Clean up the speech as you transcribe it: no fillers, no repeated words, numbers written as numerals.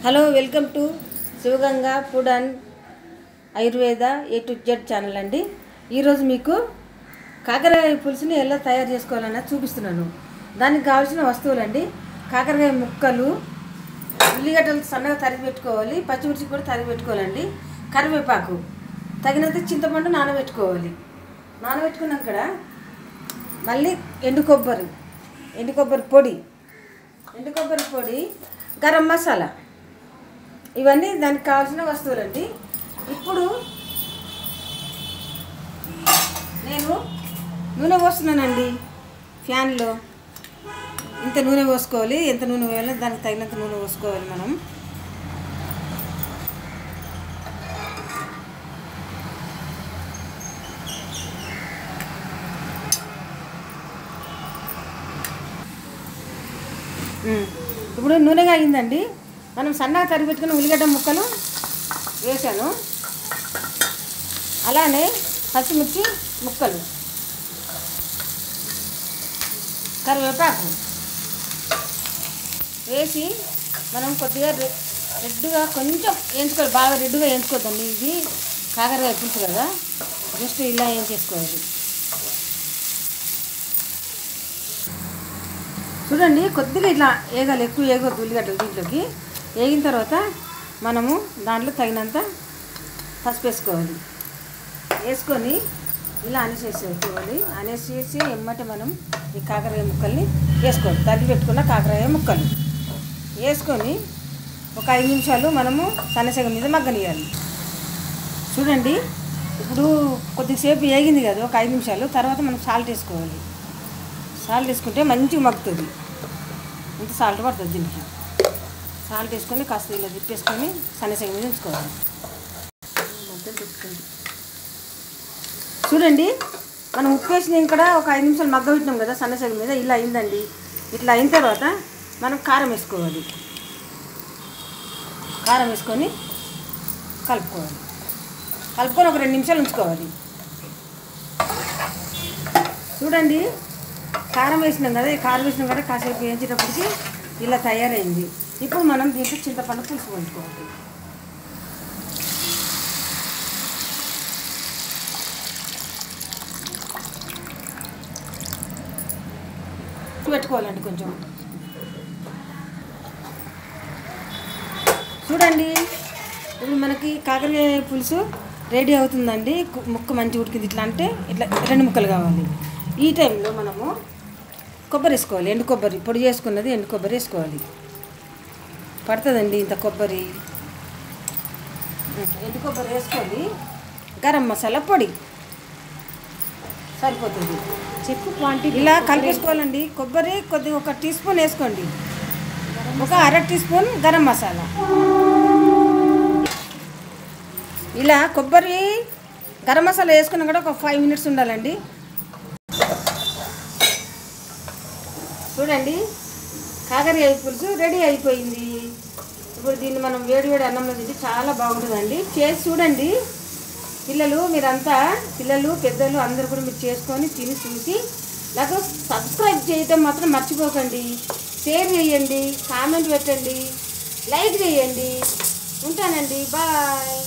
Hello welcome to Shivaganga food and Ayurveda A to Z channel అండి. ఈరోజు మీకు కాకరకాయ పులుసుని ఎలా తయారు చేసుకోవాలన్నది చూపిస్తున్నాను. దానికి కావాల్సిన వస్తువులండి: కాకరకాయ ముక్కలు, ఉల్లిగడ్డలు సన్నగా తరిగి పెట్టుకోవాలి, పచ్చిమిర్చి కూడా తరిగి పెట్టుకోవాలండి, కరివేపాకు, తగినంత చింతపండు నానబెట్టుకోవాలి. నానబెట్టుకున్నాక మళ్ళీ ఎండు కొబ్బరి పొడి, గరం మసాలా, ఇవన్నీ దానికి కావాల్సిన వస్తువులండి. ఇప్పుడు నేను నూనె పోస్తున్నానండి. ఫ్యాన్లో ఇంత నూనె పోసుకోవాలి. ఎంత నూనె పోయాలో దానికి తగినంత నూనె పోసుకోవాలి మనం. ఇప్పుడు నూనె కాగిందండి. మనం సన్నగా తరిగి పెట్టుకున్న ఉల్లిగడ్డ ముక్కలు వేసాను, అలానే పచ్చిమిర్చి ముక్కలు, కరివేపాకు వేసి మనం కొద్దిగా రెడ్గా కొంచెం వేయించుకోవాలి. బాగా రెడ్గా వేయించుకోవద్దండి, ఇది కాకరకాయ పులుసు కదా, జస్ట్ ఇలా వేయించేసుకోవాలి. చూడండి, కొద్దిగా ఇట్లా వేగాలి, ఎక్కువ వేగొద్దు ఉల్లిగడ్డలు. దీంట్లోకి వేగిన తర్వాత మనము దాంట్లో తగినంత పసుపు వేసుకోవాలి. వేసుకొని ఇలా అనేసేసుకోవాలి. అనేసేసి ఎమ్మటే మనం ఈ కాకరకాయ ముక్కల్ని వేసుకోవాలి. తరిగి పెట్టుకున్న కాకరకాయ ముక్కలు వేసుకొని ఒక 5 నిమిషాలు మనము సన్నసెగ మీద మగ్గనియాలి. చూడండి, ఇప్పుడు కొద్దిసేపు వేగింది కదా, ఒక 5 నిమిషాలు తర్వాత మనం సాల్ట్ వేసుకోవాలి. సాల్ట్ వేసుకుంటే మంచిగా మగ్గుతుంది. ఇంత సాల్ట్ పడుతుంది దీనికి. సాల్ట్ వేసుకొని కాస్త ఇలా తిప్పేసుకొని సన్నసెగ మీద ఉంచుకోవాలి. చూడండి, మనం ఉప్పు వేసిన ఇక్కడ ఒక 5 నిమిషాలు మగ్గబెట్టినాం కదా సన్నసెగ మీద, ఇలా అయిందండి. ఇట్లా అయిన తర్వాత మనం కారం వేసుకోవాలి. కారం వేసుకొని కలుపుకోవాలి. ఒక 2 నిమిషాలు ఉంచుకోవాలి. చూడండి, కారం వేసినాం కదా, కాసేపు వేయించేటప్పటికి ఇలా తయారైంది. ఇప్పుడు మనం దీంట్లో చింతపండు పులుసు వండుకోవాలి. పెట్టుకోవాలండి కొంచెం. చూడండి, ఇప్పుడు మనకి కాకరకాయ పులుసు రెడీ అవుతుందండి. ముక్క మంచిగా ఉడికింది. ఇట్లా అంటే ఇట్లా 2 ముక్కలు కావాలి. ఈ టైంలో మనము కొబ్బరి వేసుకోవాలి. ఎండు కొబ్బరి పొడి చేసుకున్నది ఎండు కొబ్బరి వేసుకోవాలి. పడుతుందండి ఇంత కొబ్బరి. ఎండు కొబ్బరి వేసుకొని గరం మసాలా పొడి సరిపోతుంది. చెప్పు క్వాంటిటీ. ఇలా కలిపేసుకోవాలండి. కొబ్బరి కొద్దిగా 1 టీ స్పూన్ వేసుకోండి, ఒక 1/2 టీ స్పూన్ గరం మసాలా. ఇలా కొబ్బరి గరం మసాలా వేసుకున్నా కూడా ఒక 5 మినిట్స్ ఉండాలండి. చూడండి, కాకరకాయ పులుసు రెడీ అయిపోయింది. ఇప్పుడు దీన్ని మనం వేడి అన్నంలో తింటే చాలా బాగుంటుందండి. చేసి చూడండి పిల్లలు, పిల్లలు పెద్దలు అందరూ కూడా మీరు చేసుకొని తిని చూసి నాకు సబ్స్క్రైబ్ చేయటం మాత్రం మర్చిపోకండి. షేర్ చేయండి, కామెంట్ పెట్టండి, లైక్ చేయండి. ఉంటానండి, బాయ్.